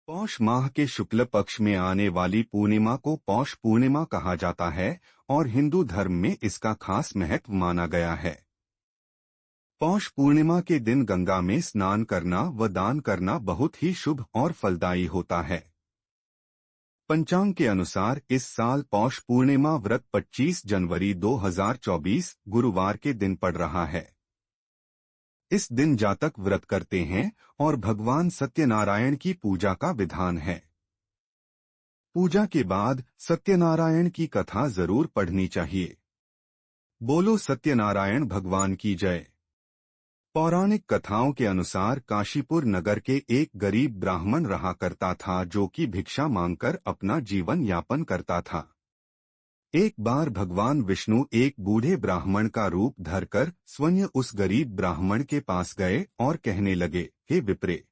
पौष माह के शुक्ल पक्ष में आने वाली पूर्णिमा को पौष पूर्णिमा कहा जाता है और हिंदू धर्म में इसका खास महत्व माना गया है। पौष पूर्णिमा के दिन गंगा में स्नान करना व दान करना बहुत ही शुभ और फलदायी होता है। पंचांग के अनुसार इस साल पौष पूर्णिमा व्रत 25 जनवरी 2024 गुरुवार के दिन पड़ रहा है। इस दिन जातक व्रत करते हैं और भगवान सत्यनारायण की पूजा का विधान है। पूजा के बाद सत्यनारायण की कथा जरूर पढ़नी चाहिए। बोलो सत्यनारायण भगवान की जय। पौराणिक कथाओं के अनुसार काशीपुर नगर के एक गरीब ब्राह्मण रहा करता था जो कि भिक्षा मांगकर अपना जीवन यापन करता था। एक बार भगवान विष्णु एक बूढ़े ब्राह्मण का रूप धरकर स्वयं उस गरीब ब्राह्मण के पास गए और कहने लगे, हे विप्रे,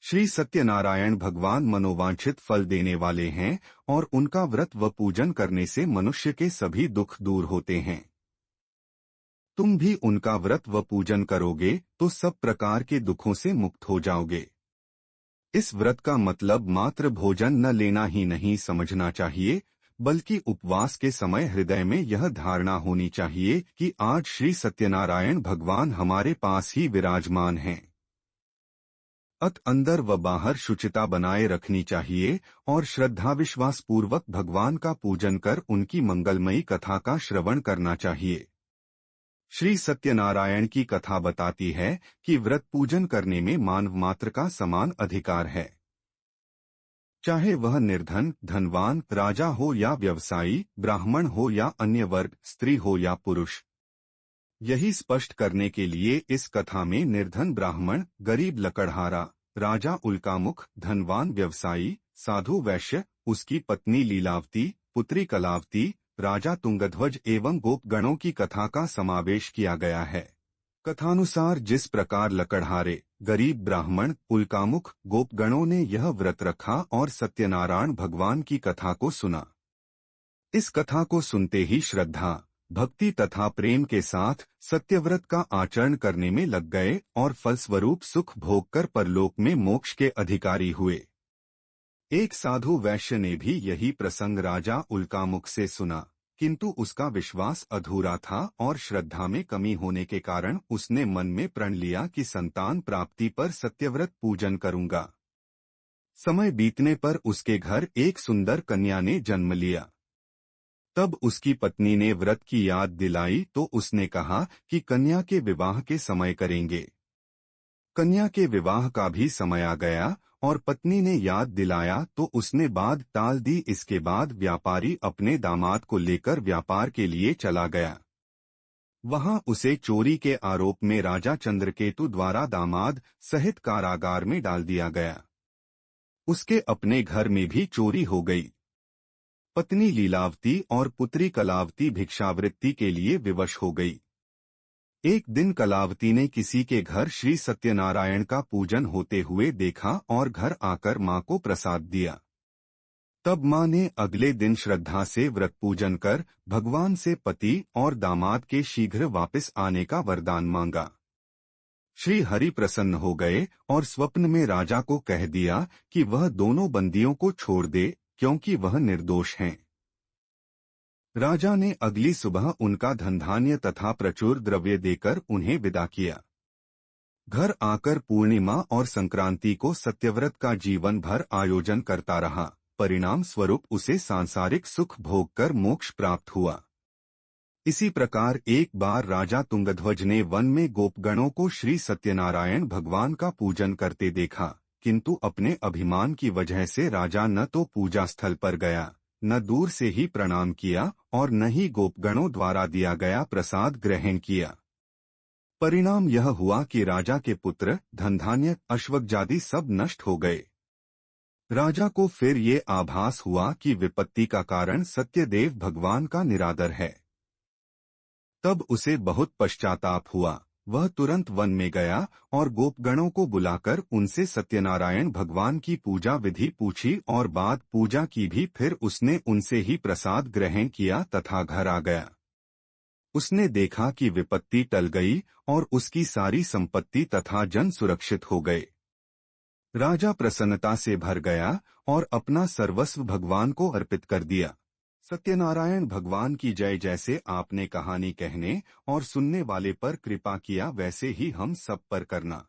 श्री सत्यनारायण भगवान मनोवांछित फल देने वाले हैं और उनका व्रत व पूजन करने से मनुष्य के सभी दुख दूर होते हैं। तुम भी उनका व्रत व पूजन करोगे तो सब प्रकार के दुखों से मुक्त हो जाओगे। इस व्रत का मतलब मात्र भोजन न लेना ही नहीं समझना चाहिए, बल्कि उपवास के समय हृदय में यह धारणा होनी चाहिए कि आज श्री सत्यनारायण भगवान हमारे पास ही विराजमान हैं। अंदर व बाहर शुचिता बनाए रखनी चाहिए और श्रद्धा विश्वास पूर्वक भगवान का पूजन कर उनकी मंगलमयी कथा का श्रवण करना चाहिए। श्री सत्यनारायण की कथा बताती है कि व्रत पूजन करने में मानव मात्र का समान अधिकार है, चाहे वह निर्धन, धनवान, राजा हो या व्यवसायी, ब्राह्मण हो या अन्य वर्ग, स्त्री हो या पुरुष। यही स्पष्ट करने के लिए इस कथा में निर्धन ब्राह्मण, गरीब लकड़हारा, राजा उल्कामुख, धनवान व्यवसायी, साधु वैश्य, उसकी पत्नी लीलावती, पुत्री कलावती, राजा तुंगध्वज एवं गोपगणों की कथा का समावेश किया गया है। कथानुसार जिस प्रकार लकड़हारे, गरीब ब्राह्मण, उल्कामुख, गोपगणों ने यह व्रत रखा और सत्यनारायण भगवान की कथा को सुना, इस कथा को सुनते ही श्रद्धा, भक्ति तथा प्रेम के साथ सत्यव्रत का आचरण करने में लग गए और फलस्वरूप सुख भोग कर परलोक में मोक्ष के अधिकारी हुए। एक साधु वैश्य ने भी यही प्रसंग राजा उल्कामुख से सुना, किंतु उसका विश्वास अधूरा था और श्रद्धा में कमी होने के कारण उसने मन में प्रण लिया कि संतान प्राप्ति पर सत्यव्रत पूजन करूंगा। समय बीतने पर उसके घर एक सुंदर कन्या ने जन्म लिया। तब उसकी पत्नी ने व्रत की याद दिलाई तो उसने कहा कि कन्या के विवाह के समय करेंगे। कन्या के विवाह का भी समय आ गया और पत्नी ने याद दिलाया तो उसने बात टाल दी। इसके बाद व्यापारी अपने दामाद को लेकर व्यापार के लिए चला गया। वहां उसे चोरी के आरोप में राजा चंद्रकेतु द्वारा दामाद सहित कारागार में डाल दिया गया। उसके अपने घर में भी चोरी हो गई। पत्नी लीलावती और पुत्री कलावती भिक्षावृत्ति के लिए विवश हो गई। एक दिन कलावती ने किसी के घर श्री सत्यनारायण का पूजन होते हुए देखा और घर आकर मां को प्रसाद दिया। तब मां ने अगले दिन श्रद्धा से व्रत पूजन कर भगवान से पति और दामाद के शीघ्र वापस आने का वरदान मांगा। श्री हरि प्रसन्न हो गए और स्वप्न में राजा को कह दिया कि वह दोनों बंदियों को छोड़ दे क्योंकि वह निर्दोष हैं। राजा ने अगली सुबह उनका धन धान्य तथा प्रचुर द्रव्य देकर उन्हें विदा किया। घर आकर पूर्णिमा और संक्रांति को सत्यव्रत का जीवन भर आयोजन करता रहा। परिणाम स्वरूप उसे सांसारिक सुख भोग कर मोक्ष प्राप्त हुआ। इसी प्रकार एक बार राजा तुंगध्वज ने वन में गोपगणों को श्री सत्यनारायण भगवान का पूजन करते देखा, किंतु अपने अभिमान की वजह से राजा न तो पूजा स्थल पर गया, न दूर से ही प्रणाम किया और न ही गोपगणों द्वारा दिया गया प्रसाद ग्रहण किया। परिणाम यह हुआ कि राजा के पुत्र, धनधान्य, अश्वत्थादि सब नष्ट हो गए। राजा को फिर ये आभास हुआ कि विपत्ति का कारण सत्यदेव भगवान का निरादर है। तब उसे बहुत पश्चाताप हुआ। वह तुरंत वन में गया और गोपगणों को बुलाकर उनसे सत्यनारायण भगवान की पूजा विधि पूछी और बाद पूजा की भी। फिर उसने उनसे ही प्रसाद ग्रहण किया तथा घर आ गया। उसने देखा कि विपत्ति टल गई और उसकी सारी संपत्ति तथा जन सुरक्षित हो गए। राजा प्रसन्नता से भर गया और अपना सर्वस्व भगवान को अर्पित कर दिया। सत्यनारायण भगवान की जय। जैसे आपने कहानी कहने और सुनने वाले पर कृपा किया, वैसे ही हम सब पर करना।